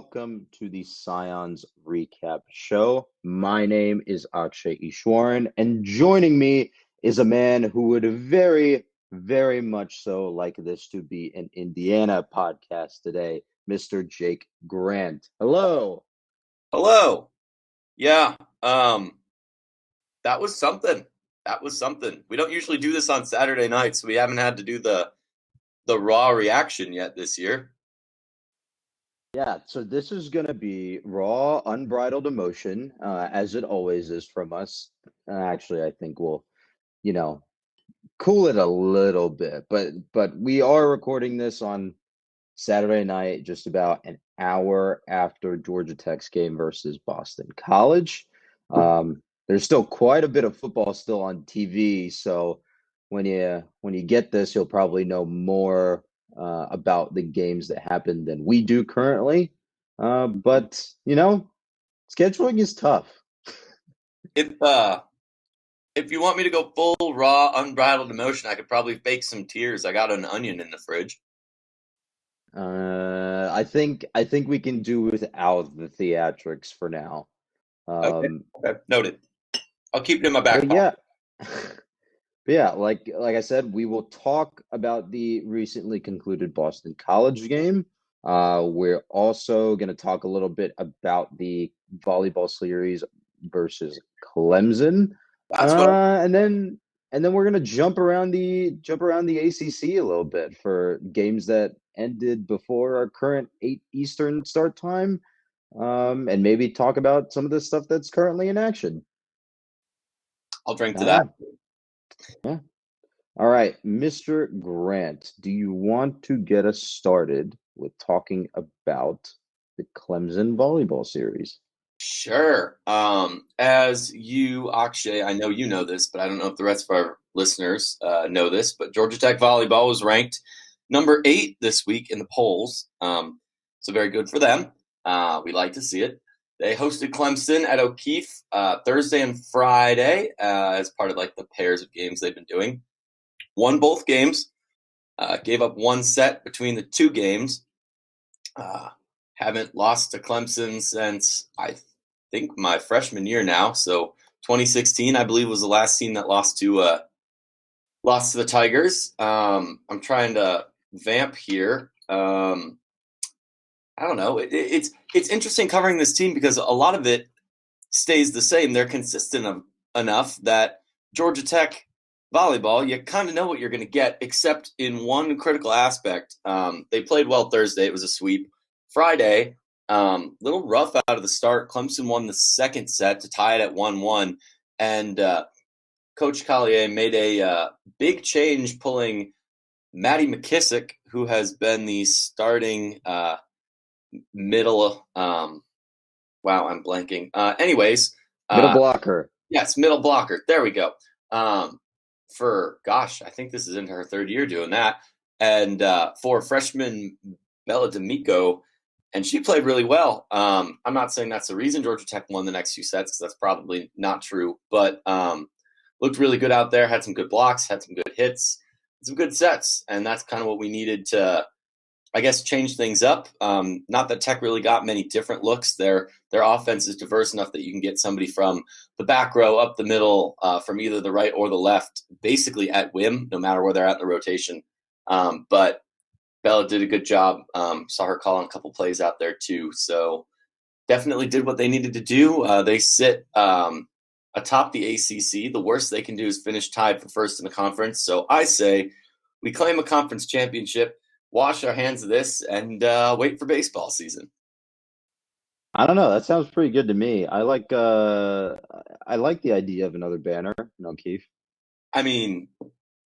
welcome to the Scions Recap Show. My name is Akshay E041, and joining me is a man who would very much so like this to be an Indiana podcast today, Mr. Jake Grant. Hello. Hello. Yeah, that was something. That was something. We don't usually do this on Saturday nights. So we haven't had to do the raw reaction yet this year. Yeah, so this is going to be raw, unbridled emotion, as it always is from us. Actually, I think we'll, you know, cool it a little bit, but we are recording this on Saturday night, just about an hour after Georgia Tech's game versus Boston College. There's still quite a bit of football still on TV, so when you get this, you'll probably know more about the games that happened than we do currently. But scheduling is tough. If you want me to go full raw, unbridled emotion, I could probably fake some tears. I got an onion in the fridge. I think we can do without the theatrics for now. Okay, Um, okay, noted. I'll keep it in my back but pocket. yeah, but yeah, like I said, we will talk about the recently concluded Boston College game. We're also going to talk a little bit about the volleyball series versus Clemson, That's what. and then we're going to jump around the ACC a little bit for games that ended before our current 8 Eastern start time, and maybe talk about some of the stuff that's currently in action. I'll drink to All that. right. Yeah. All right, Mr. Grant, do you want to get us started with talking about the Clemson volleyball series? Sure. As you, Akshay, I know you know this, but I don't know if the rest of our listeners know this, but Georgia Tech volleyball was ranked number 8 this week in the polls. So very good for them. We like to see it. They hosted Clemson at O'Keefe Thursday and Friday as part of like the pairs of games they've been doing. Won both games. Gave up one set between the two games. Haven't lost to Clemson since I think my freshman year now. So 2016, I believe, was the last team that lost to the Tigers. I'm trying to vamp here. I don't know. It's interesting covering this team because a lot of it stays the same. They're consistent enough that Georgia Tech volleyball, you kind of know what you're going to get, except in one critical aspect. They played well Thursday. It was a sweep. Friday, little rough out of the start. Clemson won the second set to tie it at 1-1. And Coach Collier made a big change, pulling Maddie McKissick, who has been the starting middle. Wow, I'm blanking. Anyways, Middle blocker. yes, middle blocker. There we go. I think this is in her third year doing that. And for freshman Bella D'Amico, and she played really well. I'm not saying that's the reason Georgia Tech won the next few sets, because that's probably not true. But looked really good out there. Had some good blocks. Had some good hits. Some good sets, and that's kind of what we needed to, I guess, change things up. Not that Tech really got many different looks. Their offense is diverse enough that you can get somebody from the back row up the middle, from either the right or the left, basically at whim, no matter where they're at in the rotation. But Bella did a good job. Saw her calling a couple plays out there too. So definitely did what they needed to do. They sit atop the ACC. The worst they can do is finish tied for first in the conference. So I say we claim a conference championship, wash our hands of this, and wait for baseball season. I don't know. That sounds pretty good to me. I like the idea of another banner, Keith. I mean,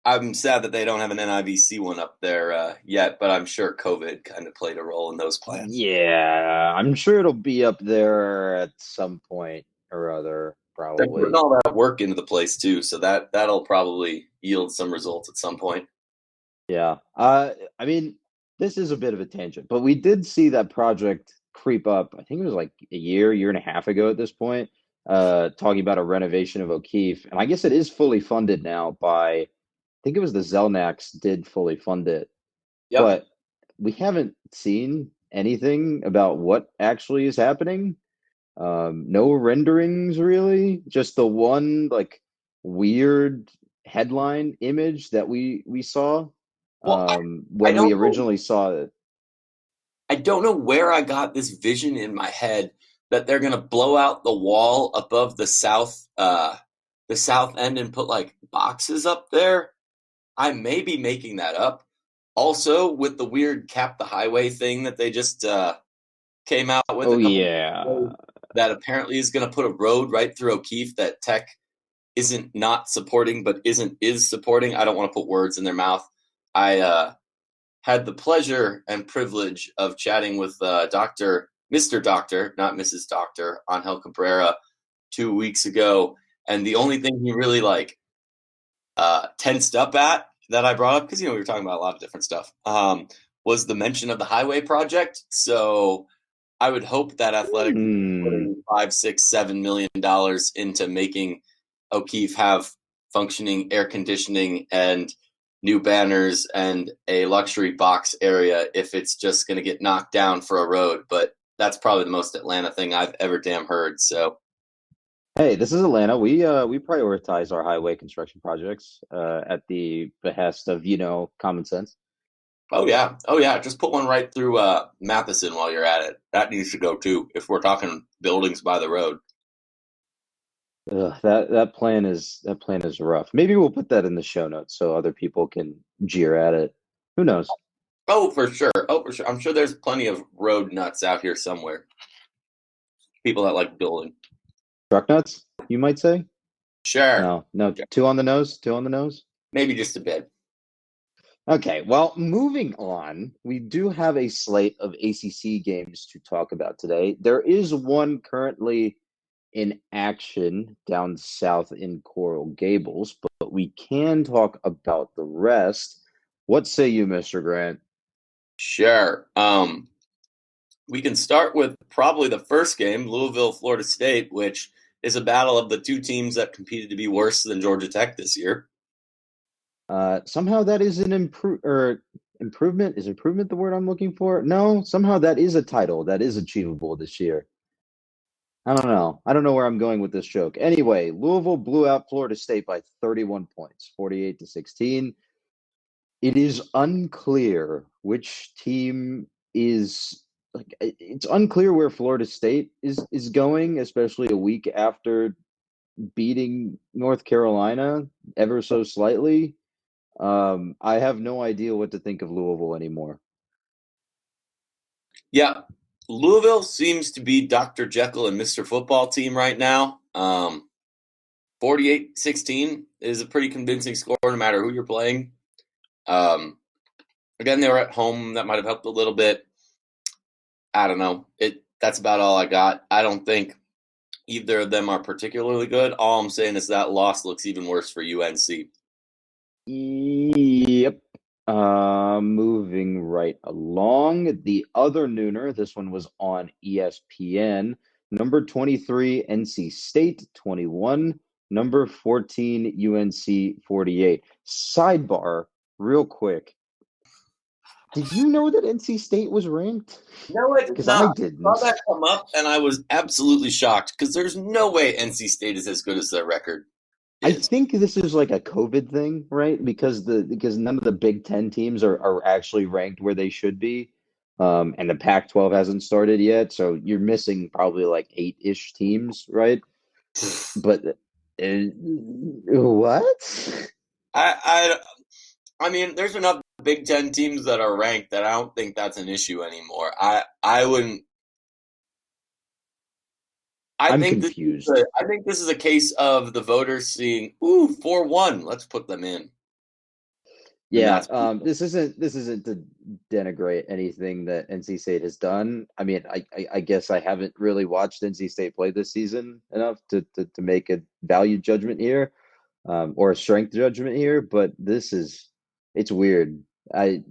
I'm sad that they don't have an NIVC one up there yet, but I'm sure COVID kind of played a role in those plans. Yeah, I'm sure it'll be up there at some point or other, They're putting probably. all that work into the place too, so that'll probably yield some results at some point. Yeah. I mean, this is a bit of a tangent, but we did see that project creep up. I think it was like a year and a half ago at this point, talking about a renovation of O'Keefe. And I guess it is fully funded now I think it was the Zelnaks did fully fund it, Yep. but we haven't seen anything about what actually is happening. No renderings really, just the one like weird headline image that we saw Well, I when we don't know. originally saw it. I don't know where I got this vision in my head that they're gonna blow out the wall above the south end and put like boxes up there. I may be making that up. Also, with the weird cap the highway thing that they just came out with Oh a couple months yeah. ago, that apparently is going to put a road right through O'Keefe that Tech isn't not supporting, but is supporting. I don't want to put words in their mouth. I had the pleasure and privilege of chatting with Mr. Doctor, not Mrs. Doctor, Angel Cabrera 2 weeks ago, and the only thing he really like tensed up at that I brought up, because we were talking about a lot of different stuff, was the mention of the highway project. So I would hope that Athletic Hmm. putting $5, $6, $7 million into making O'Keefe have functioning air conditioning and new banners and a luxury box area if it's just going to get knocked down for a road. But that's probably the most Atlanta thing I've ever damn heard. So, Hey, this is Atlanta. We prioritize our highway construction projects at the behest of, common sense. oh yeah, just put one right through Matheson while you're at it. That needs to go too. If we're talking buildings by the road. Ugh, that plan is rough. Maybe we'll put that in the show notes so other people can jeer at it. Who knows? Oh, for sure. Oh, for sure. I'm sure there's plenty of road nuts out here somewhere. People that like building. Truck nuts, you might say? Sure. No, no, two on the nose, two on the nose. Maybe just a bit. Okay, well, moving on, we do have a slate of ACC games to talk about today. There is one currently in action down south in Coral Gables, but we can talk about the rest. What say you, Mr. Grant? Sure. We can start with probably the first game, Louisville, Florida State, which is a battle of the two teams that competed to be worse than Georgia Tech this year. Somehow that is an improvement. Is improvement the word I'm looking for? No, somehow that is a title that is achievable this year. I don't know. I don't know where I'm going with this joke. Anyway, Louisville blew out Florida State by 31 points, 48-16. It is unclear which team is like it's unclear where Florida State is going, especially a week after beating North Carolina ever so slightly. I have no idea what to think of Louisville anymore. Yeah. Louisville seems to be Dr. Jekyll and Mr. Football team right now. 48-16 is a pretty convincing score no matter who you're playing. Um, again, they were at home. That might have helped a little bit. I don't know. That's about all I got. I don't think either of them are particularly good. All I'm saying is that loss looks even worse for UNC. Yep. Moving right along. The other nooner, this one was on ESPN. Number 23, NC State 21. Number 14, UNC 48. Sidebar, real quick. Did you know that NC State was ranked? No, I did Because I not. I saw didn't. that come up, and I was absolutely shocked because there's no way NC State is as good as their record I is. think this is like a COVID thing, right? Because none of the Big Ten teams are actually ranked where they should be. And the Pac-12 hasn't started yet, so you're missing probably like eight-ish teams, right? But what? I, I mean, there's enough Big Ten teams that are ranked that I don't think that's an issue anymore. I wouldn't. I'm confused. I think this is a case of the voters seeing, ooh, 4-1. Let's put them in, and Yeah, that's this isn't to denigrate anything that NC State has done. I mean, I guess I haven't really watched NC State play this season enough to make a value judgment here, or a strength judgment here. But it's weird. I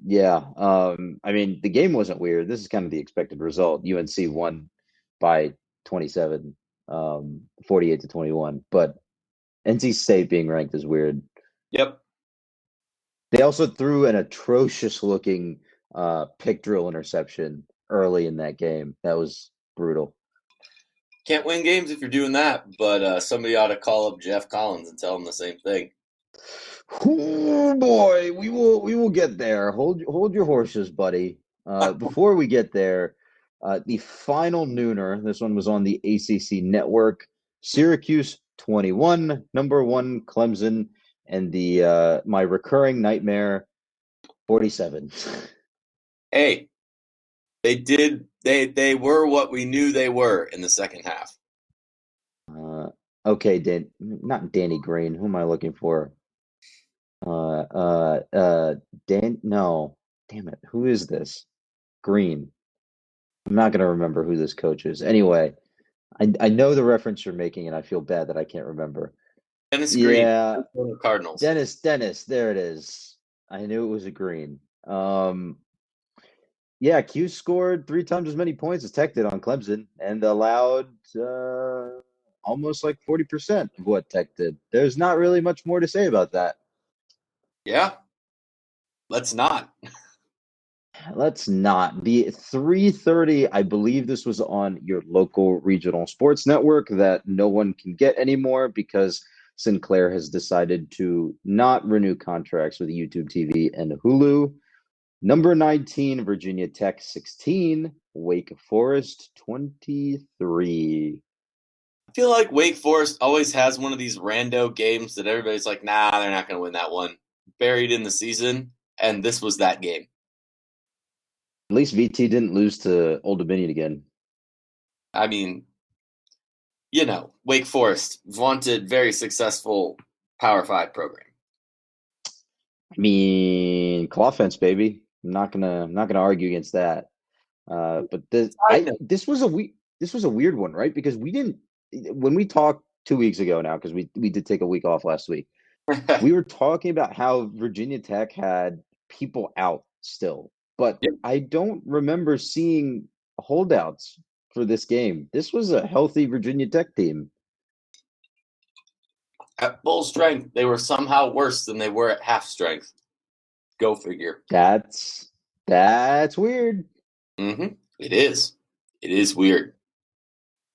Yeah, I mean the game wasn't weird. This is kind of the expected result. UNC won by 27, 48-21. But NC State being ranked is weird. yep. They also threw an atrocious looking pick drill interception early in that game. That was brutal. Can't win games if you're doing that, but somebody ought to call up Jeff Collins and tell him the same thing. Oh boy, we will get there. Hold your horses, buddy. Before we get there, the final nooner. This one was on the ACC network. Syracuse 21, number one Clemson, and the my recurring nightmare 47. Hey, they were what we knew they were in the second half. Okay, not Danny Green. Who am I looking for? No, damn it. Who is this? Green. I'm not gonna remember who this coach is. Anyway, I know the reference you're making, and I feel bad that I can't remember. Dennis Green, Yeah, Arizona Cardinals. Dennis, there it is. I knew it was a Green. Yeah, Q scored 3 times as many points as Tech did on Clemson and allowed almost like 40% of what Tech did. There's not really much more to say about that. Yeah, let's not. Let's not. The 3:30, I believe this was on your local regional sports network that no one can get anymore because Sinclair has decided to not renew contracts with YouTube TV and Hulu. Number 19, Virginia Tech 16, Wake Forest 23. I feel like Wake Forest always has one of these rando games that everybody's like, nah, they're not going to win that one. Buried in the season, and this was that game. At least VT didn't lose to Old Dominion again. I mean, Wake Forest, vaunted, very successful Power 5 program. I mean, claw fence, baby. I'm not gonna argue against that. But this was a weird one, right? Because we didn't when we talked 2 weeks ago now, because we did take a week off last week. We were talking about how Virginia Tech had people out still, but Yep. I don't remember seeing holdouts for this game. This was a healthy Virginia Tech team. At full strength, they were somehow worse than they were at half strength. Go figure. That's weird. It is. It is weird.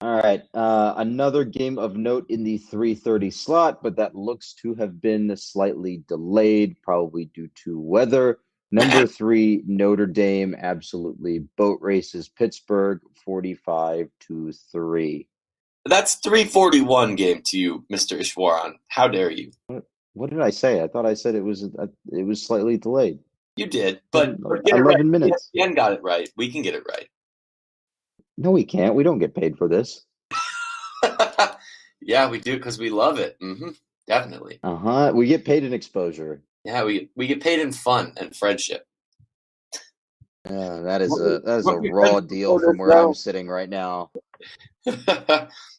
All right, another game of note in the 3:30 slot, but that looks to have been slightly delayed, probably due to weather. Number 3, Notre Dame absolutely boat races Pittsburgh 45-3. That's 341 game to you, Mr. Ishwaran. How dare you? What did I say? I thought I said it was slightly delayed. You did, but get it right. 11 minutes. ESPN got it right. We can get it right. No, we can't. We don't get paid for this. Yeah, we do because we love it. Definitely. Uh-huh. We get paid in exposure. Yeah, we get paid in fun and friendship. That is a raw deal from where I'm sitting right now.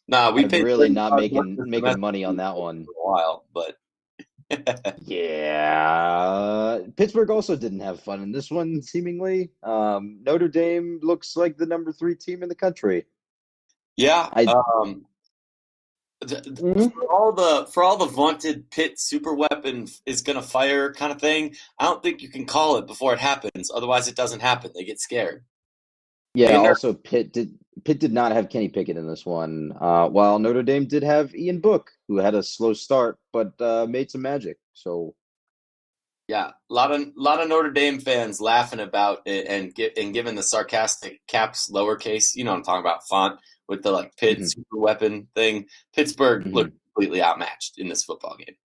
Nah, we I'm paid really not making money on that one. for a while, but yeah. Pittsburgh also didn't have fun in this one, seemingly. Notre Dame looks like the number 3 team in the country. yeah. I For all the vaunted Pitt super weapon is gonna fire kind of thing, I don't think you can call it before it happens. Otherwise, it doesn't happen. They get scared. Yeah, also Pitt did not have Kenny Pickett in this one. While Notre Dame did have Ian Book, who had a slow start but made some magic. So yeah, a lot of Notre Dame fans laughing about it and giving the sarcastic caps lowercase. You know what I'm talking about, font with the like Pitt super weapon thing. Pittsburgh looked completely outmatched in this football game.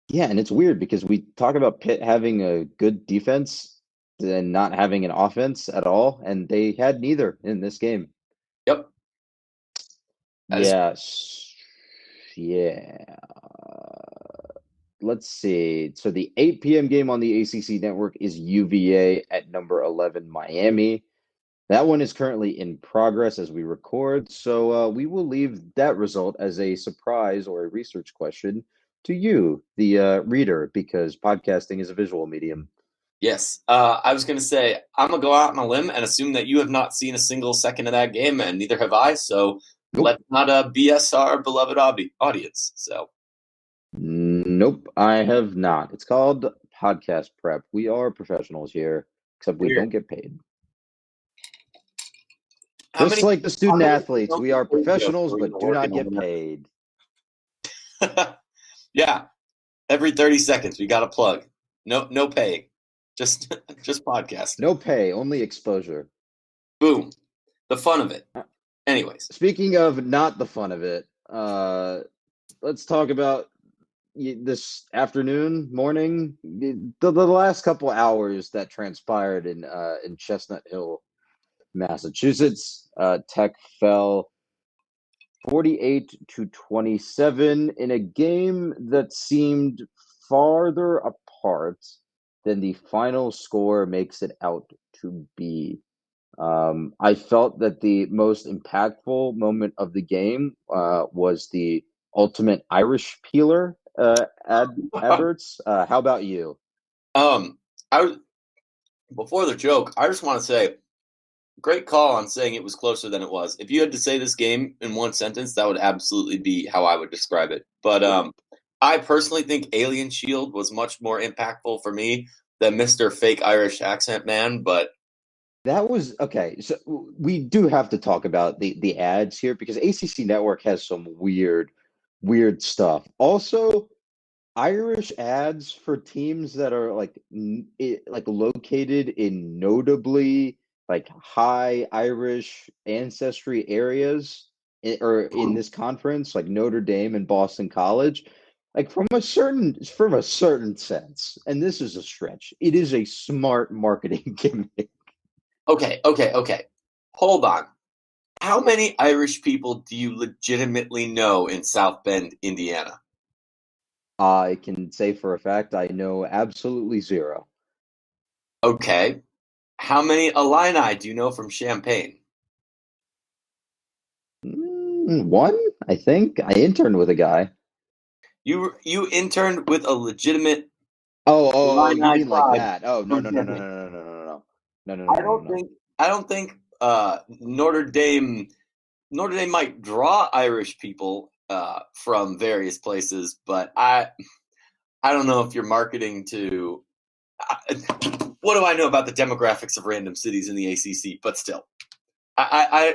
Yeah, and it's weird because we talk about Pitt having a good defense and not having an offense at all, and they had neither in this game. Yep. Yes. Yeah. Let's see. So the 8 p.m. game on the ACC network is UVA at number 11, Miami. That one is currently in progress as we record, so we will leave that result as a surprise or a research question to you, the reader, because podcasting is a visual medium. Yes. I was going to say, I'm going to go out on a limb and assume that you have not seen a single second of that game, and neither have I, so let's not BS our beloved audience. So, Nope, I have not. It's called podcast prep. We are professionals here. except we don't get paid. Just like the student athletes, we are professionals but do not get paid. Yeah, every 30 seconds we got a plug. No pay, just podcast. No pay, only exposure. Boom, the fun of it. Anyways, speaking of not the fun of it, let's talk about this afternoon, morning, the last couple hours that transpired in Chestnut Hill, Massachusetts. Tech fell 48-27 in a game that seemed farther apart than the final score makes it out to be. I felt that the most impactful moment of the game was the ultimate Irish peeler adverts. How about you? I was, before the joke, I just want to say, great call on saying it was closer than it was. If you had to say this game in one sentence, that would absolutely be how I would describe it. But I personally think Alien Shield was much more impactful for me than Mr. Fake Irish Accent Man. But that was okay. So we do have to talk about the ads here because ACC Network has some weird stuff. Also, Irish ads for teams that are like located in notably like high Irish ancestry areas or in this conference, like Notre Dame and Boston College, like from a certain sense, and this is a stretch. It is a smart marketing gimmick. okay. Hold on. How many Irish people do you legitimately know in South Bend, Indiana? I can say for a fact I know absolutely zero. Okay. How many Illini do you know from Champaign? One, I think. I interned with a guy. You interned with a legitimate You Illini mean like tribe that? Oh, no, from no, no, no, Champaign. no, no, no, no, no, no, no, I no, no, don't no. think I don't think Notre Dame might draw Irish people from various places, but I don't know if you're marketing to. What do I know about the demographics of random cities in the ACC? But still, I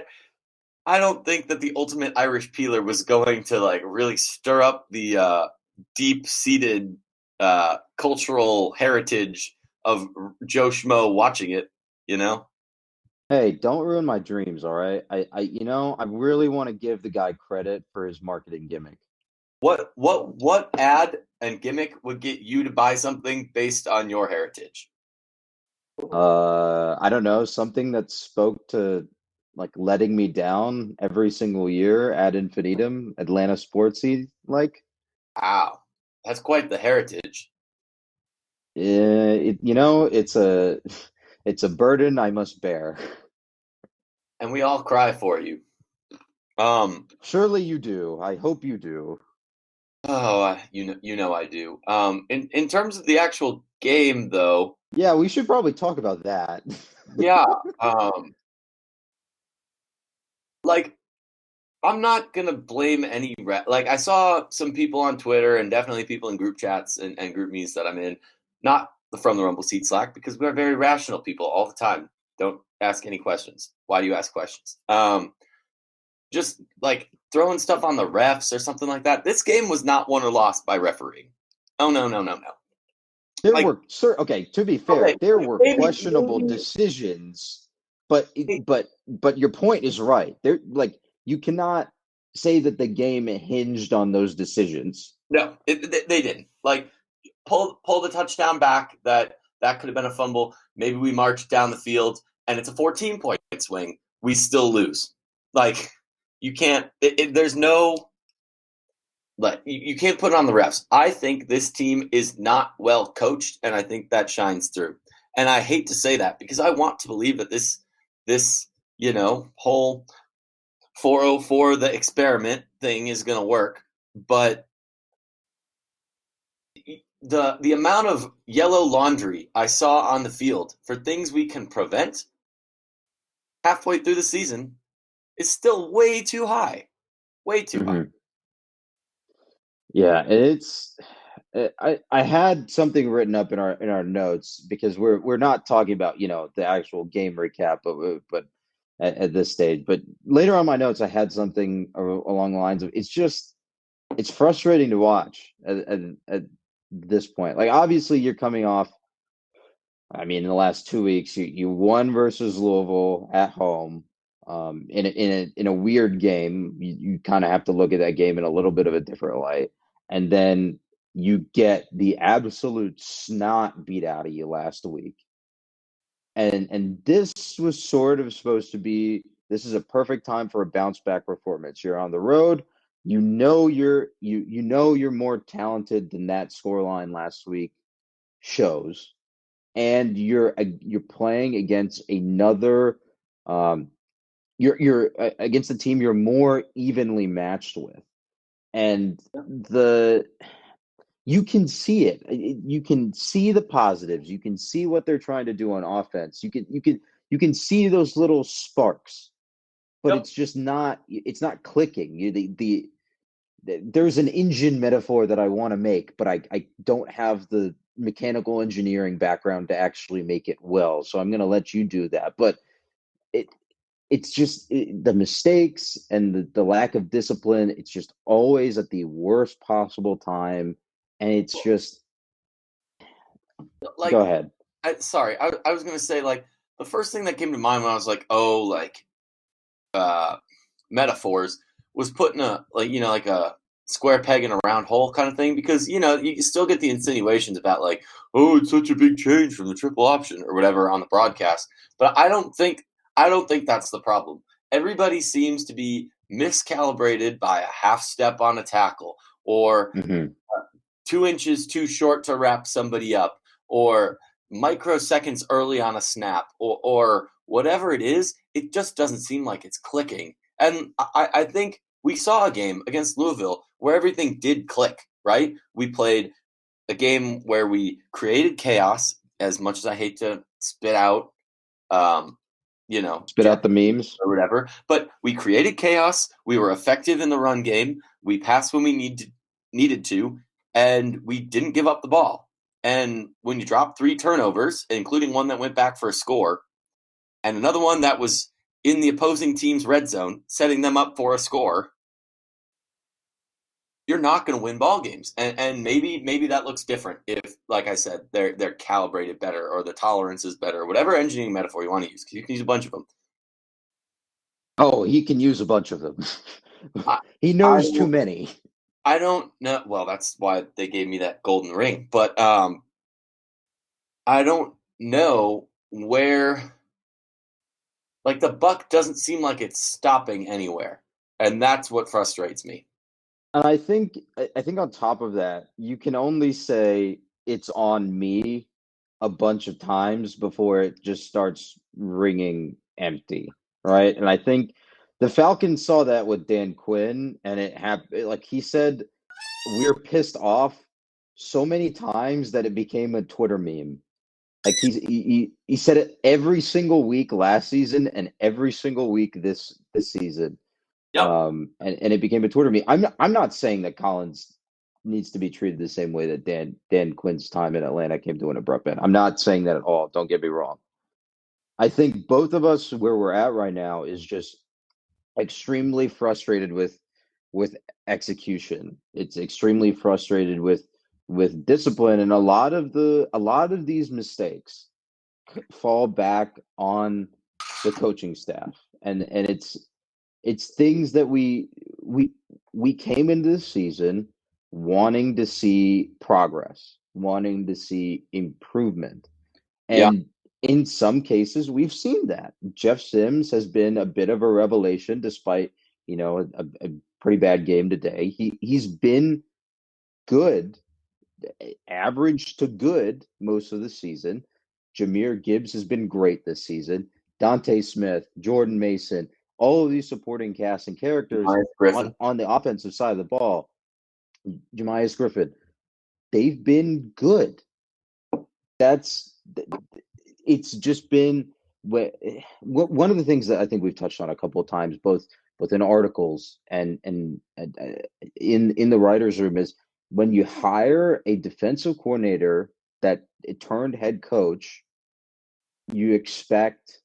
don't think that the ultimate Irish peeler was going to like really stir up the deep-seated cultural heritage of Joe Schmo watching it. You know. Hey, don't ruin my dreams, all right? I really want to give the guy credit for his marketing gimmick. What ad and gimmick would get you to buy something based on your heritage? I don't know, something that spoke to like letting me down every single year ad infinitum, Atlanta sportsy like. Wow, that's quite the heritage. It's a it's a burden I must bear. And we all cry for you. Surely you do. I hope you do. Oh, you know I do. In terms of the actual game, though, Yeah, we should probably talk about that. yeah, like I'm not gonna blame any like I saw some people on Twitter and definitely people in group chats and group meets that I'm in, not from the Rumble Seat Slack because we are very rational people all the time. Don't ask any questions. Why do you ask questions? Just like throwing stuff on the refs or something like that. This game was not won or lost by refereeing. Oh no. There Like were okay, to be okay, fair, there were questionable maybe decisions, but your point is right. There like you cannot say that the game hinged on those decisions. no, they didn't. Like pull the touchdown back. That could have been a fumble. Maybe we march down the field and it's a 14-point swing. We still lose. Like you can't. There's no. Like you can't put it on the refs. I think this team is not well coached, and I think that shines through. And I hate to say that because I want to believe that this whole 404 the experiment thing is going to work, but the amount of yellow laundry I saw on the field for things we can prevent halfway through the season is still way too high. Way too high. Yeah, it's I had something written up in our notes because we're not talking about, the actual game recap, but at this stage. But later on my notes, I had something along the lines of it's frustrating to watch at this point. Like obviously you're coming off. I mean, in the last 2 weeks, you won versus Louisville at home. In a weird game, you kind of have to look at that game in a little bit of a different light, and then you get the absolute snot beat out of you last week, and this was sort of supposed to be. This is a perfect time for a bounce back performance. You're on the road. You know you're more talented than that scoreline last week shows, and you're playing against another um you're against a team you're more evenly matched with, and the you can see it. You can see the positives, you can see what they're trying to do on offense, you can see those little sparks, but Yep. it's not clicking. There's an engine metaphor that I want to make, but I don't have the mechanical engineering background to actually make it well. So I'm going to let you do that. But it it's just the mistakes and the lack of discipline. It's just always at the worst possible time, and it's just go Like, ahead. sorry, I was gonna say like the first thing that came to mind when I was like, oh, like uh, metaphors was putting a like a square peg in a round hole kind of thing, because you still get the insinuations about like, oh, it's such a big change from the triple option or whatever on the broadcast, but I don't think that's the problem. Everybody seems to be miscalibrated by a half step on a tackle, or Hmm. 2 inches too short to wrap somebody up, or microseconds early on a snap, or whatever it is. It just doesn't seem like it's clicking. And I think we saw a game against Louisville where everything did click, right? We played a game where we created chaos, as much as I hate to spit out, um, Spit Jack out the memes. or whatever, but we created chaos. We were effective in the run game. We passed when we needed to, and we didn't give up the ball. And when you drop 3 turnovers, including one that went back for a score, and another one that was in the opposing team's red zone, setting them up for a score, you're not going to win ball games. And maybe that looks different if, like I said, they're calibrated better, or the tolerance is better, whatever engineering metaphor you want to use, because you can use a bunch of them. Oh, he can use a bunch of them. I, He I knows too many. I don't know. Well, that's why they gave me that golden ring. But I don't know where. Like, the buck doesn't seem like it's stopping anywhere, and that's what frustrates me. And I think on top of that, you can only say it's on me a bunch of times before it just starts ringing empty, right? And I think the Falcons saw that with Dan Quinn, and it happened. Like he said, we're pissed off so many times that it became a Twitter meme. Like he said it every single week last season and every single week this season. Yep. And it became a Twitter meme. I'm not saying that Collins needs to be treated the same way that Dan Quinn's time in Atlanta came to an abrupt end. I'm not saying that at all. Don't get me wrong. I think both of us where we're at right now is just extremely frustrated with execution. It's extremely frustrated with discipline, and a lot of these mistakes fall back on the coaching staff, and it's things that we we came into the season wanting to see progress, wanting to see improvement. Yeah. And in some cases, we've seen that. Jeff Sims has been a bit of a revelation, despite a pretty bad game today. He's been good, average to good most of the season. Jameer Gibbs has been great this season. Dante Smith, Jordan Mason, all of these supporting cast and characters Nice, on Griffin. on the offensive side of the ball, Jemias Griffin, they've been good. That's it's just been one of the things that I think we've touched on a couple of times, both in articles and in the writers' room, is when you hire a defensive coordinator that it turned head coach, you expect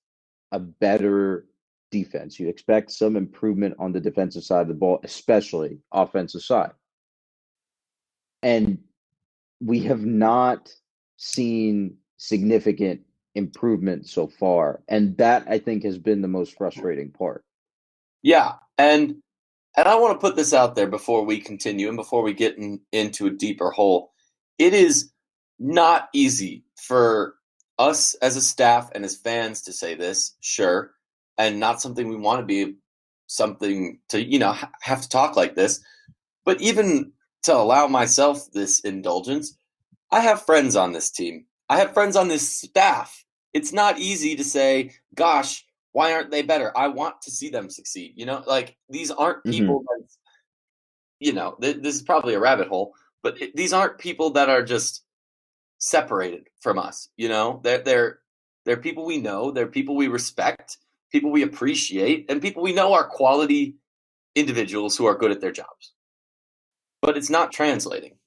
a better defense. You expect some improvement on the defensive side of the ball, especially offensive side. And we have not seen significant improvement so far. And that I think has been the most frustrating part. Yeah, and I want to put this out there before we continue and before we get into a deeper hole. It is not easy for us as a staff and as fans to say this, sure, and not something we want to be something to, have to talk like this. But even to allow myself this indulgence, I have friends on this team. I have friends on this staff. It's not easy to say, gosh, why aren't they better? I want to see them succeed. Like these aren't Mm-hmm. people that, this is probably a rabbit hole, but these aren't people that are just separated from us. They're people we know, they're people we respect, people we appreciate, and people we know are quality individuals who are good at their jobs. But it's not translating.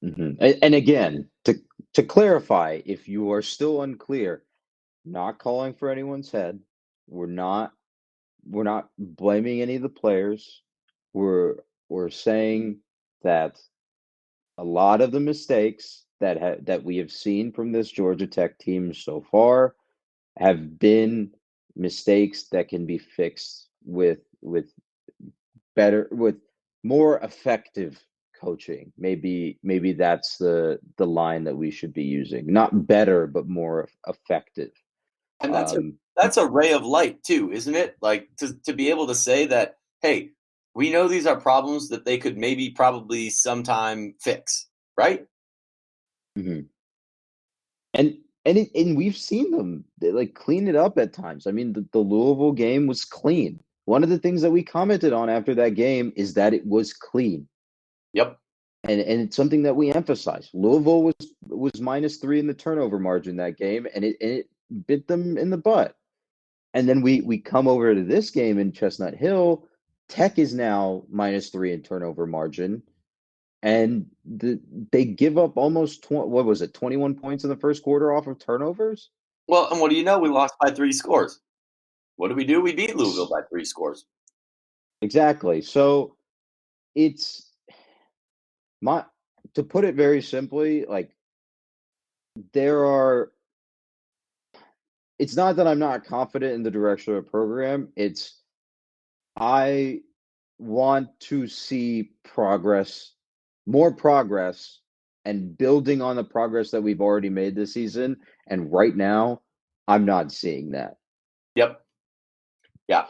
Mm-hmm. And again, to clarify, if you are still unclear, not calling for anyone's head. We're not blaming any of the players. We're saying that a lot of the mistakes that we have seen from this Georgia Tech team so far have been mistakes that can be fixed with more effective coaching. Maybe that's the line that we should be using. Not better, but more effective. And Um, that's a ray of light too, isn't it? Like to be able to say that, hey, we know these are problems that they could maybe probably sometime fix, right? mhm. And we've seen them like clean it up at times. I mean, the Louisville game was clean. One of the things that we commented on after that game is that it was clean. Yep. And it's something that we emphasize. Louisville was -3 in the turnover margin that game, and it bit them in the butt. And then we come over to this game in Chestnut Hill. Tech is now -3 in turnover margin, and they give up almost 20, what was it, 21 points in the first quarter off of turnovers? Well, and what do you know? We lost by 3 scores. What do? We beat Louisville by 3 scores. Exactly. So it's my to put it very simply, like there are it's not that I'm not confident in the direction of the program. It's I want to see progress, more progress, and building on the progress that we've already made this season. And right now, I'm not seeing that. Yep. Yeah.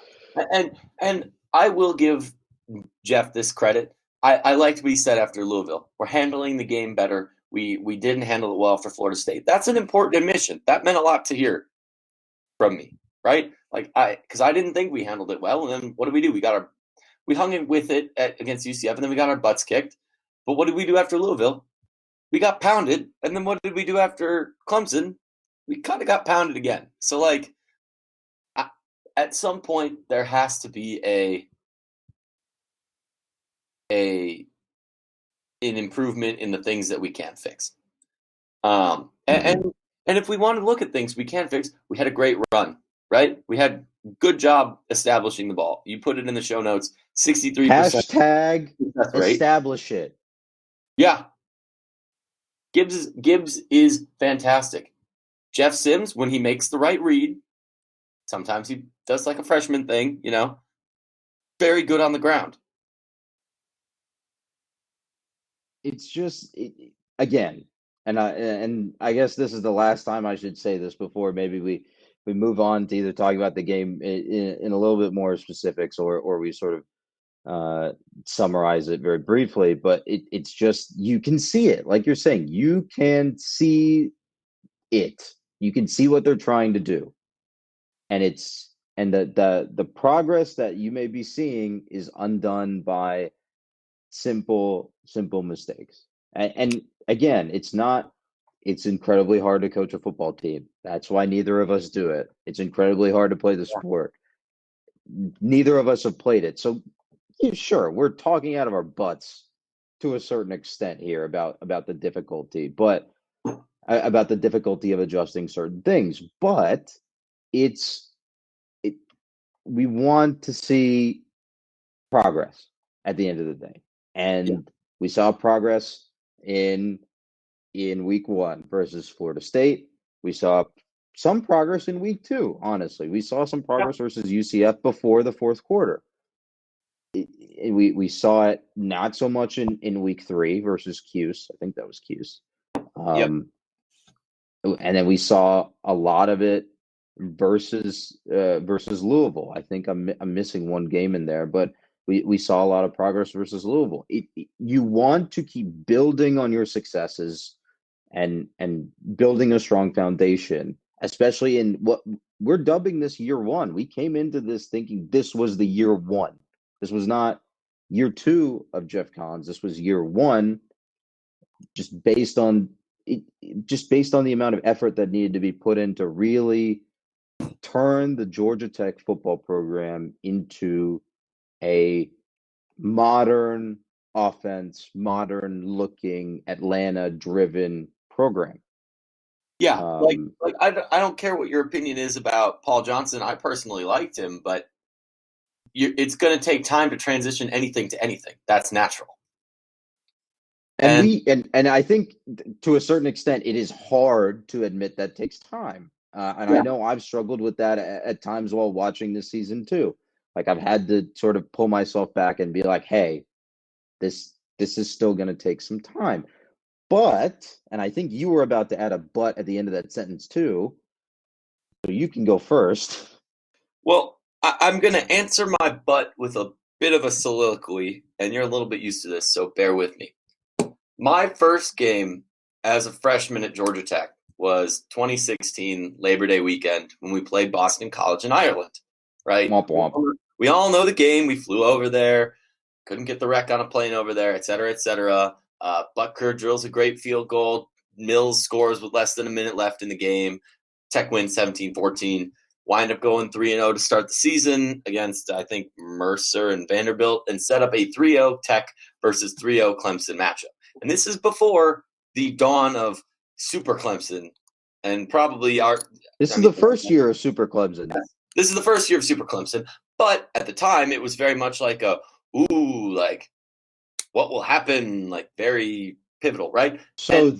And I will give Jeff this credit. I liked what he said after Louisville. We're handling the game better. We didn't handle it well for Florida State. That's an important admission. That meant a lot to hear from me, right? Like because I didn't think we handled it well. And then what did we do? We hung in with it against UCF, and then we got our butts kicked. But what did we do after Louisville? We got pounded, and then what did we do after Clemson? We kind of got pounded again. So like, at some point there has to be a an improvement in the things that we can't fix. Mhm. And if we want to look at things we can fix, we had a great run, right? We had good job establishing the ball. You put it in the show notes, 63% Hashtag success rate. establish it. Yeah, Gibbs is fantastic. Jeff Sims, when he makes the right read, sometimes he does like a freshman thing, very good on the ground. It's just again, and I guess this is the last time I should say this before maybe we move on to either talking about the game in a little bit more specifics or we sort of summarize it very briefly. But it's just you can see it, like you're saying, you can see it. You can see what they're trying to do, and the progress that you may be seeing is undone by simple mistakes. And again, it's incredibly hard to coach a football team. That's why neither of us do it. It's incredibly hard to play the sport. Neither of us have played it. So yeah, sure, we're talking out of our butts to a certain extent here about the difficulty, but about the difficulty of adjusting certain things. But it's it we want to see progress at the end of the day. Yeah. And we saw progress in week 1 versus Florida State. We saw some progress in week 2, honestly. We saw some Yeah. progress versus UCF before the fourth quarter. We saw it not so much in week 3 versus Cuse. I think that was Cuse. Yep. Um, and then we saw a lot of it versus Louisville. I think I'm missing one game in there, but we saw a lot of progress versus Louisville. You want to keep building on your successes and building a strong foundation, especially in what we're dubbing this year 1. We came into this thinking this was the year 1. This was not year 2 of Jeff Collins. This was year 1, just based on it, just based on the amount of effort that needed to be put in to really turn the Georgia Tech football program into a modern offense, modern looking Atlanta driven program. Yeah, Um, I don't care what your opinion is about Paul Johnson. I personally liked him, but it's going to take time to transition anything to anything. That's natural. and And and I think to a certain extent it is hard to admit that takes time. And I yeah, know I've struggled with that at times while watching this season too. Like I've had to sort of pull myself back and be like, "Hey, this is still going to take some time." But, and I think you were about to add a but at the end of that sentence too, so you can go first. well, I'm going to answer my butt with a bit of a soliloquy, and you're a little bit used to this, so bear with me. My first game as a freshman at Georgia Tech was 2016 Labor Day weekend when we played Boston College in Ireland, right? Womp womp. We all know the game. We flew over there, couldn't get the wreck on a plane over there, et cetera, et cetera. Butker drills a great field goal. Mills scores with less than a minute left in the game. Tech wins 17-14. Wind up going 3-0 to start the season against, I think, Mercer and Vanderbilt, and set up a 3-0 Tech versus 3-0 Clemson matchup. And this is before the dawn of Super Clemson, and probably This is the first year of Super Clemson. this is the first year of Super Clemson, but at the time it was very much like like what will happen, like very pivotal, right? So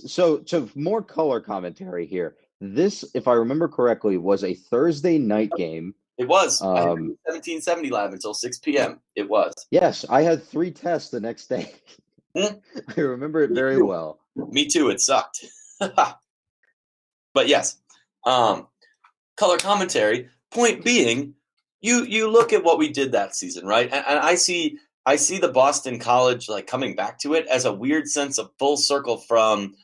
so more color commentary here. This, if I remember correctly, was a Thursday night game. It was. I had Um, 1770 lab until 6 p.m. It was. yes, I had 3 tests the next day. Hmm? I remember it Me very too. well. Me too. It sucked. But yes, color commentary. Point being, you look at what we did that season, right? And I see the Boston College like coming back to it as a weird sense of full circle from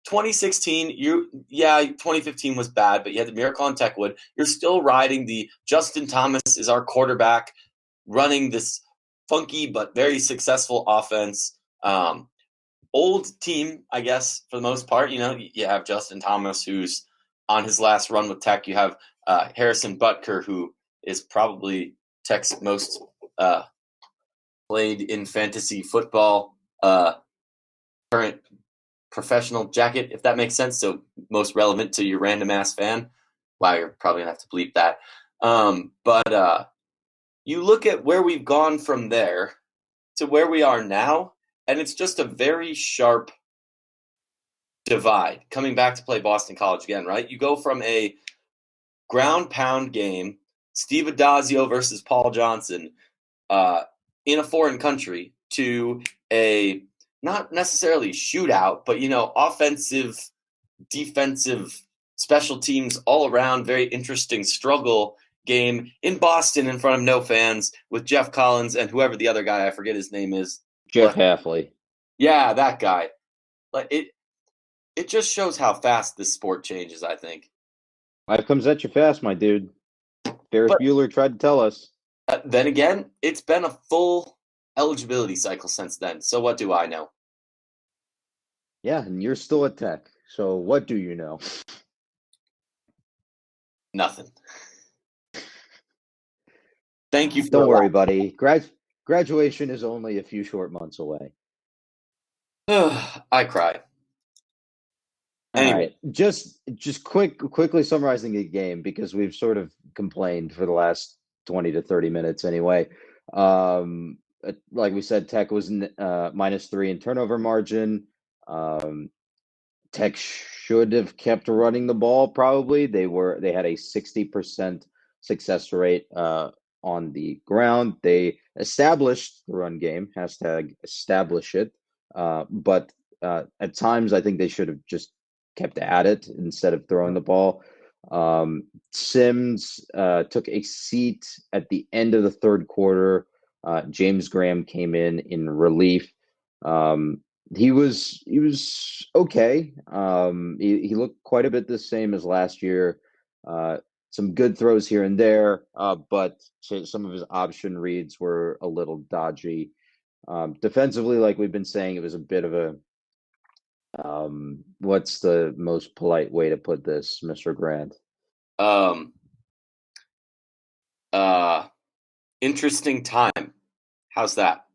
2016. 2015 was bad, but you had the miracle on Techwood. You're still riding the Justin Thomas is our quarterback, running this funky but very successful offense. Old team, I guess, for the most part. You know, you have Justin Thomas, who's on his last run with Tech. You have Harrison Butker, who is probably Tech's most played in fantasy football current professional jacket, if that makes sense. So most relevant to your random ass fan. Wow, you're probably gonna have to bleep that. But you look at where we've gone from there to where we are now, and it's just a very sharp divide coming back to play Boston College again, right? You go from a ground pound game, Steve Adazio versus Paul Johnson, in a foreign country, to a not necessarily shootout, but offensive, defensive, special teams all around, very interesting struggle game in Boston in front of no fans with Jeff Collins and whoever the other guy, I forget his name is. Jeff Halfley. Yeah, that guy. Like it just shows how fast this sport changes, I think. Life comes at you fast, my dude. Ferris But Bueller tried to tell us. then again, it's been a full eligibility cycle since then. So what do I know? Yeah, and you're still at Tech. So what do you know? Nothing. Thank you for Don't worry, allowing. buddy. Graduation is only a few short months away. I cry. All Anyway, right. Just quickly summarizing the game because we've sort of complained for the last 20 to 30 minutes anyway. Like we said, Tech was -3 in turnover margin. Um, Tech should have kept running the ball probably. They had a 60% success rate on the ground. They established the run game, hashtag establish it. But at times I think they should have just kept at it instead of throwing the ball. Sims took a seat at the end of the third quarter. James Graham came in relief. Um, he was okay. He looked quite a bit the same as last year. Uh, some good throws here and there, but some of his option reads were a little dodgy. Defensively, like we've been saying, it was a bit of a what's the most polite way to put this, Mr. Grant? um, uh, interesting time. How's that?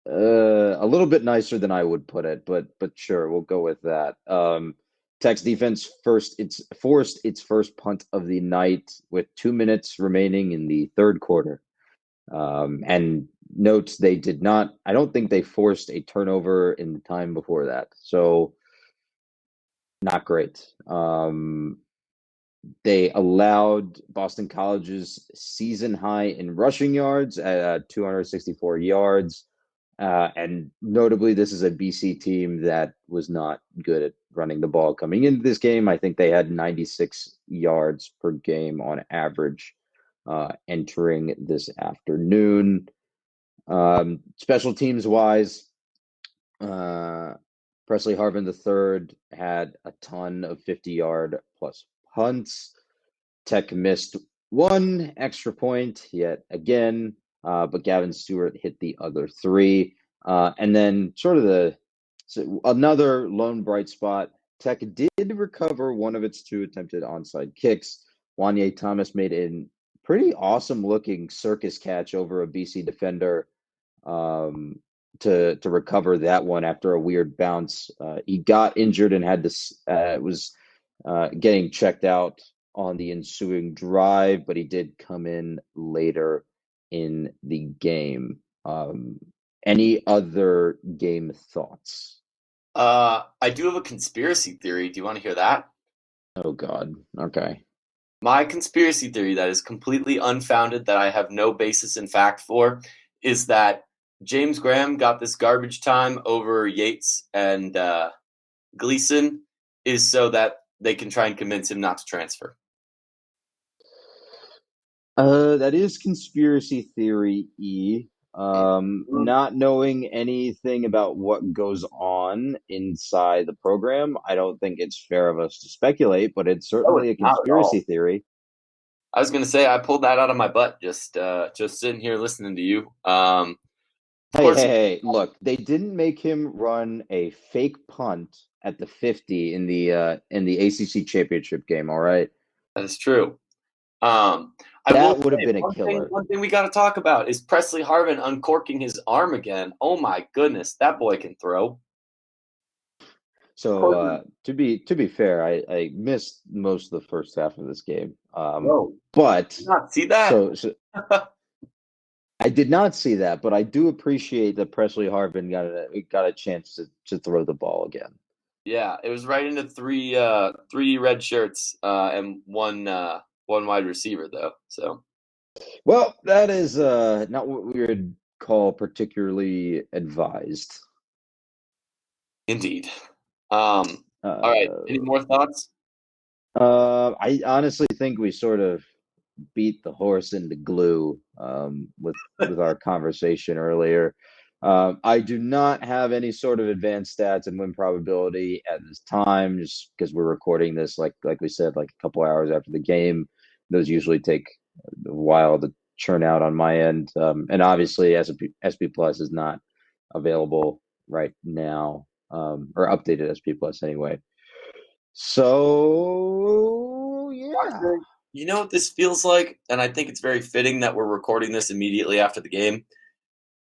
A little bit nicer than I would put it, but sure, we'll go with that. Tech's defense it's forced its first punt of the night with 2 minutes remaining in the third quarter. And notes they did not. I don't think they forced a turnover in the time before that, so not great. They allowed Boston College's season high in rushing yards at 264 yards. And notably, this is a BC team that was not good at running the ball coming into this game. I think they had 96 yards per game on average entering this afternoon. Special teams wise, uh, Presley Harvin III had a ton of 50-yard plus punts. Tech missed one extra point yet again, but Gavin Stewart hit the other three. And then another lone bright spot. Tech did recover one of its two attempted onside kicks. Wanye Thomas made a pretty awesome looking circus catch over a BC defender um, to recover that one after a weird bounce. He got injured and had to was getting checked out on the ensuing drive, but he did come in later in the game. Any other game thoughts? I do have a conspiracy theory. Do you want to hear that? Oh God. Okay. My conspiracy theory that is completely unfounded, that I have no basis in fact for, is that James Graham got this garbage time over Yates and Gleason is so that they can try and convince him not to transfer. That is conspiracy theory E. Not knowing anything about what goes on inside the program, I don't think it's fair of us to speculate, but it's No, certainly it's a not at conspiracy all. theory. I was gonna say I pulled that out of my butt just sitting here listening to you. Of Hey, course, hey, hey, look, they didn't make him run a fake punt at the 50 in the ACC championship game, all right? that is true. Um, I will That would have say been a one thing. killer. One thing we got to talk about is Presley Harvin uncorking his arm again. Oh my goodness, that boy can throw. Of So course, to be fair, I missed most of the first half of this game. bro, But did not see that. so I did not see that, but I do appreciate that Presley Harvin got a chance to throw the ball again. Yeah, it was right into three red shirts and one wide receiver though. So Well, that is not what we would call particularly advised. indeed. Um, all right. Any Uh, more thoughts? I honestly think we sort of beat the horse into glue with our conversation earlier. I do not have any sort of advanced stats and win probability at this time, just because we're recording this like we said, like a couple hours after the game. Those usually take a while to churn out on my end, and obviously SP Plus is not available right now, or updated SP Plus anyway. So yeah. Roger, you know what this feels like, and I think it's very fitting that we're recording this immediately after the game.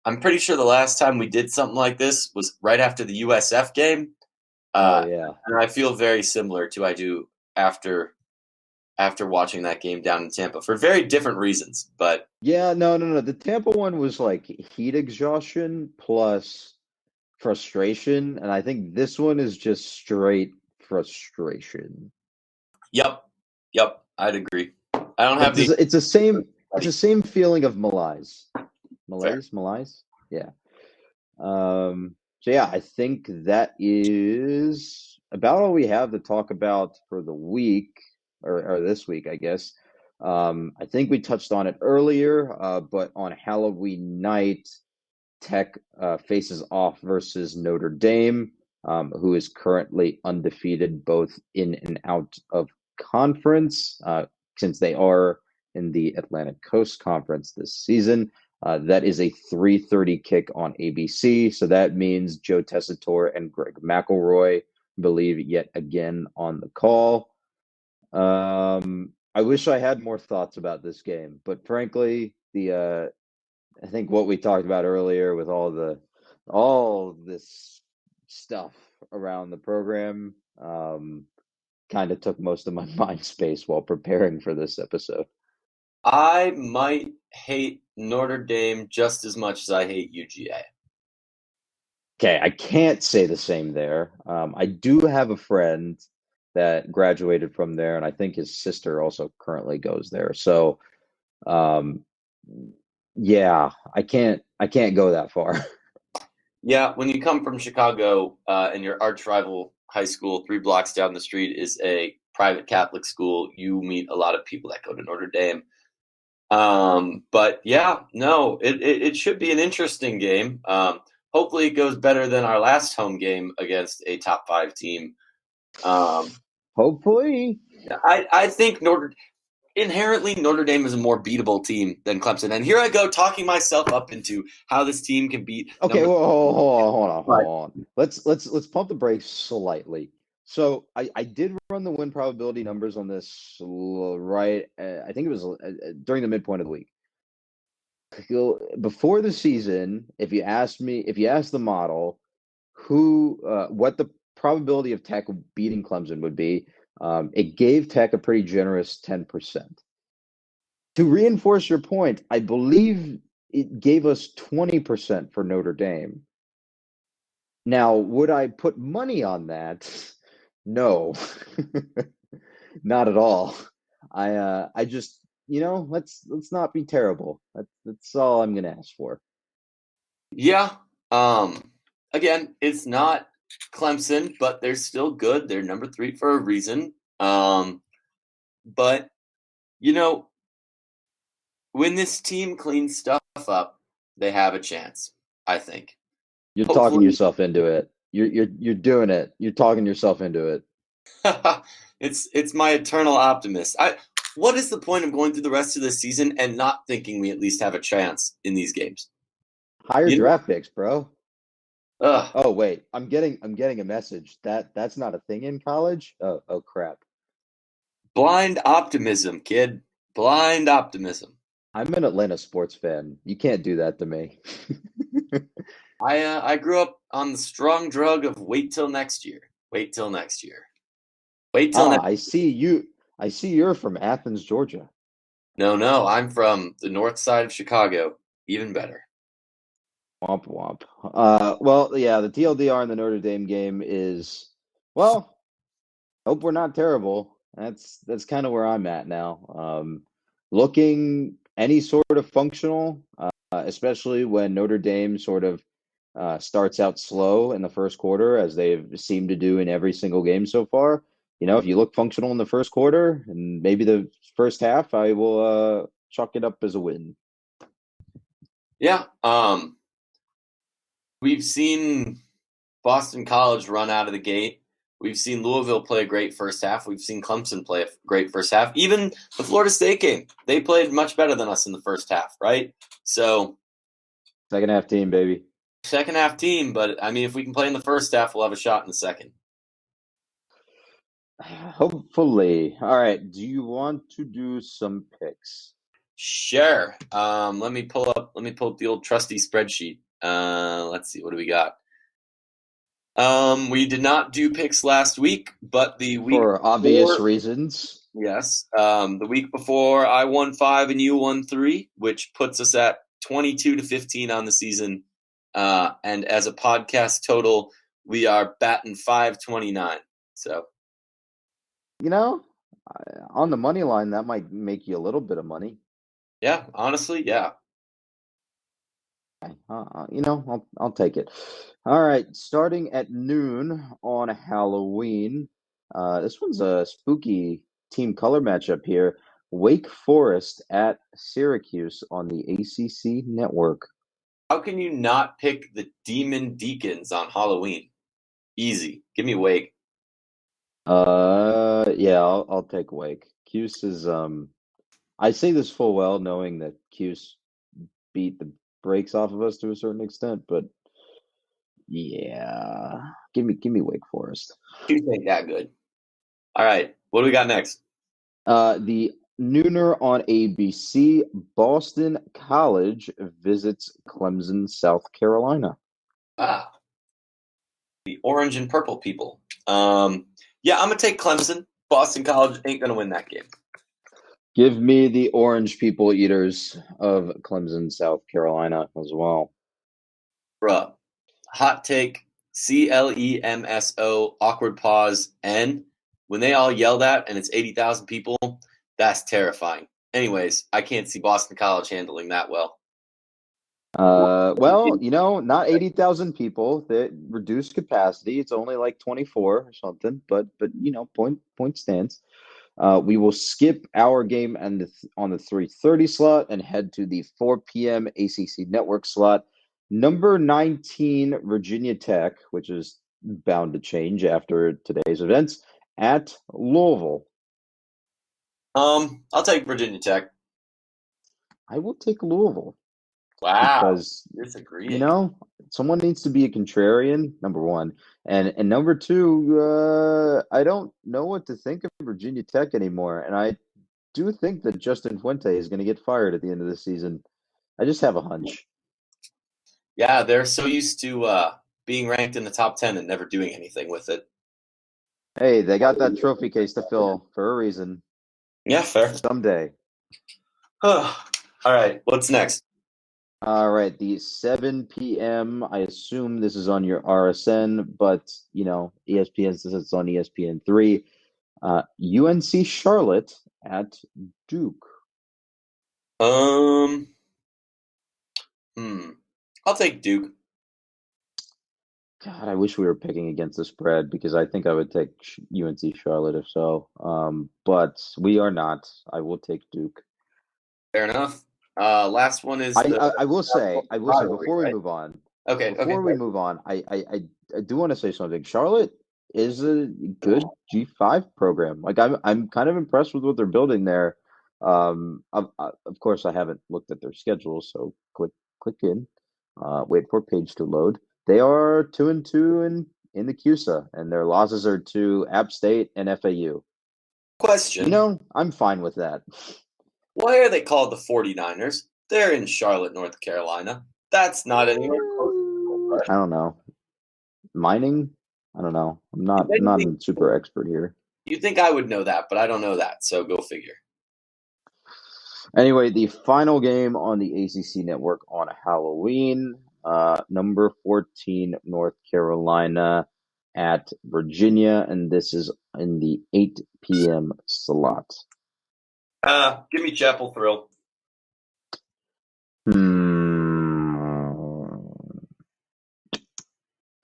I'm pretty sure the last time we did something like this was right after the USF game. Oh yeah. And I feel very similar to I do after watching that game down in Tampa for very different reasons. But Yeah, no. The Tampa one was like heat exhaustion plus frustration, and I think this one is just straight frustration. yep, I'd agree. I don't have the It's the same feeling of malaise. fair. Malaise? Yeah. So yeah, I think that is about all we have to talk about for the week or this week, I guess. I think we touched on it earlier, but on Halloween night, Tech faces off versus Notre Dame, who is currently undefeated both in and out of conference, since they are in the Atlantic Coast Conference this season. That is a 3:30 kick on ABC. So that means Joe Tessitore and Greg McElroy believe yet again on the call. I wish I had more thoughts about this game, but frankly, the I think what we talked about earlier with all this stuff around the program kind of took most of my mind space while preparing for this episode. I might hate Notre Dame just as much as I hate UGA. Okay, I can't say the same there. I do have a friend that graduated from there, and I think his sister also currently goes there. So, um, yeah, I can't go that far. Yeah, when you come from Chicago and your arch rival high school 3 blocks down the street is a private Catholic school, you meet a lot of people that go to Notre Dame. But yeah, no, it should be an interesting game. Hopefully, it goes better than our last home game against a top 5 team. Um, Hopefully. I think inherently Notre Dame is a more beatable team than Clemson, and here I go talking myself up into how this team can beat Okay, number. well, But hold on. Let's pump the brakes slightly. So I did run the win probability numbers on this right. I think it was during the midpoint of the week. Before the season, if you asked the model what the probability of Tech beating Clemson would be, it gave Tech a pretty generous 10%. To reinforce your point, I believe it gave us 20% for Notre Dame. Now, would I put money on that? No, not at all. I just, let's not be terrible. That's all I'm gonna ask for. yeah, again, it's not Clemson, but they're still good. They're number 3 for a reason. But you know, when this team cleans stuff up, they have a chance. I think. You're talking Hopefully, yourself into it. You're doing it. You're talking yourself into it. it's my eternal optimist. What is the point of going through the rest of the season and not thinking we at least have a chance in these games? Higher You know, draft picks, bro. ugh, Oh wait, I'm getting a message. That's not a thing in college. Oh crap. blind optimism, kid. Blind optimism. I'm an Atlanta sports fan. You can't do that to me. I grew up on the strong drug of wait till next year. Wait till next year. Wait till Ah, next. I see you're from Athens, Georgia. No. I'm from the north side of Chicago. Even better. Womp womp. Well, yeah, the TLDR in the Notre Dame game is, well, hope we're not terrible. That's kind of where I'm at now. Looking any sort of functional, especially when Notre Dame sort of starts out slow in the first quarter, as they've seemed to do in every single game so far. If you look functional in the first quarter and maybe the first half, I will chalk it up as a win. Yeah. We've seen Boston College run out of the gate. We've seen Louisville play a great first half. We've seen Clemson play a great first half. Even the Florida State game, they played much better than us in the first half, right? So, Second half team, baby. second half team, but I mean, if we can play in the first half, we'll have a shot in the second. Hopefully. All right. Do you want to do some picks? Sure. Let me pull up the old trusty spreadsheet. Let's see, what do we got? We did not do picks last week, but the week For obvious before, reasons. yes, the week before I won 5 and you won 3, which puts us at 22-15 on the season. And as a podcast total, we are batting 529. So, You know, on the money line, that might make you a little bit of money. yeah, honestly, yeah. I'll take it. All right, starting at noon on Halloween. This one's a spooky team color matchup here. Wake Forest at Syracuse on the ACC network. How can you not pick the Demon Deacons on Halloween? Easy. Give me Wake. Yeah, I'll take Wake. Cuse is I say this full well knowing that Cuse beat the brakes off of us to a certain extent, but yeah, give me Wake Forest. You ain't that good. All right. What do we got next? The nooner on ABC, Boston College visits Clemson, South Carolina. Ah, the orange and purple people. Yeah, I'm gonna take Clemson. Boston College ain't gonna win that game. Give me the orange people eaters of Clemson, South Carolina as well. Bruh. Hot take. CLEMSO. Awkward pause. N. When they all yell that and it's 80,000 people, that's terrifying. Anyways, I can't see Boston College handling that well. Well, not 80,000 people. That reduced capacity. It's only like 24 or something, but point stands. We will skip our game on the 3:30 slot and head to the 4 p.m. ACC network slot. Number 19, Virginia Tech, which is bound to change after today's events, at Louisville. I'll take Virginia Tech. I will take Louisville Wow, because, you disagreeing. know, someone needs to be a contrarian, number one. And number two, I don't know what to think of Virginia Tech anymore. And I do think that Justin Fuente is going to get fired at the end of the season. I just have a hunch. Yeah, they're so used to being ranked in the top 10 and never doing anything with it. Hey, they got that trophy case to fill for a reason. Yeah, fair. Someday. All right, what's next? All right, the 7 p.m. I assume this is on your RSN, but ESPN says it's on ESPN3. UNC Charlotte at Duke. Um, I'll take Duke. God, I wish we were picking against the spread because I think I would take UNC Charlotte if so. But we are not. I will take Duke. Fair enough. Last one is I, the I, I will say, rivalry, before we right? move on, Okay, okay, great. I do want to say something. Charlotte is a good G5 program. Like I'm kind of impressed with what they're building there. Of course, I haven't looked at their schedule, so click in, wait for page to load. They are 2-2 in the CUSA, and their losses are to App State and FAU. Question. I'm fine with that. Why are they called the 49ers? They're in Charlotte, North Carolina. That's not anywhere close to I don't know. Mining? I don't know. I'm not If not anything, a super expert here. you'd think I would know that, but I don't know that, so go figure. Anyway, the final game on the ACC network on Halloween, number 14 North Carolina at Virginia, and this is in the 8 p.m. slot. Give me Chapel Thrill.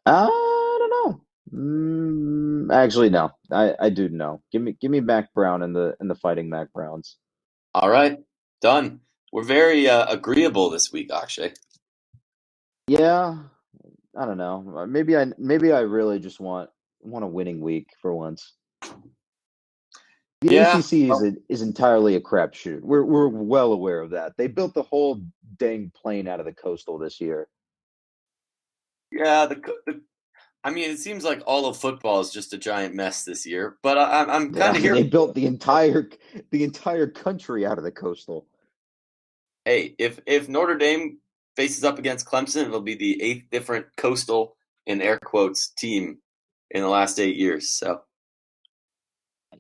I don't know. Actually, no. I do know. Give me Mac Brown and the Fighting Mac Browns. All right, done. We're very agreeable this week, Akshay. Yeah, I don't know. Maybe I really just want a winning week for once. The Yeah, ACC is entirely a crapshoot. We're well aware of that. They built the whole dang plane out of the coastal this year. yeah. I mean, it seems like all of football is just a giant mess this year. But I'm Yeah, kind of here. they built the entire country out of the coastal. Hey, if Notre Dame faces up against Clemson, it'll be the eighth different coastal in air quotes team in the last 8 years. So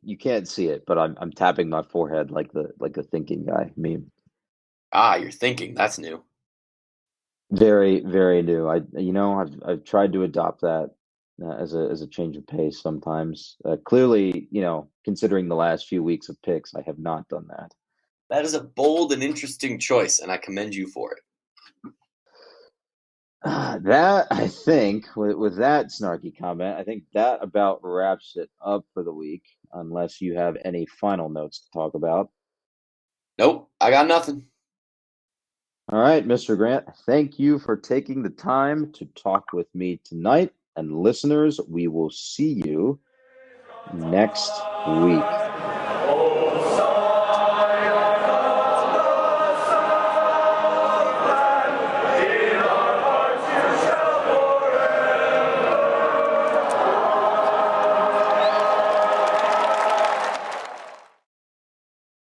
You can't see it, but I'm tapping my forehead like the thinking guy meme. you're thinking that's new. Very, very new. I've tried to adopt that as a change of pace sometimes. Clearly, considering the last few weeks of picks, I have not done that. That is a bold and interesting choice, and I commend you for it. That I think with that snarky comment, I think that about wraps it up for the week, unless you have any final notes to talk about. Nope, I got nothing. All right, Mr. Grant, thank you for taking the time to talk with me tonight. And listeners, we will see you next week.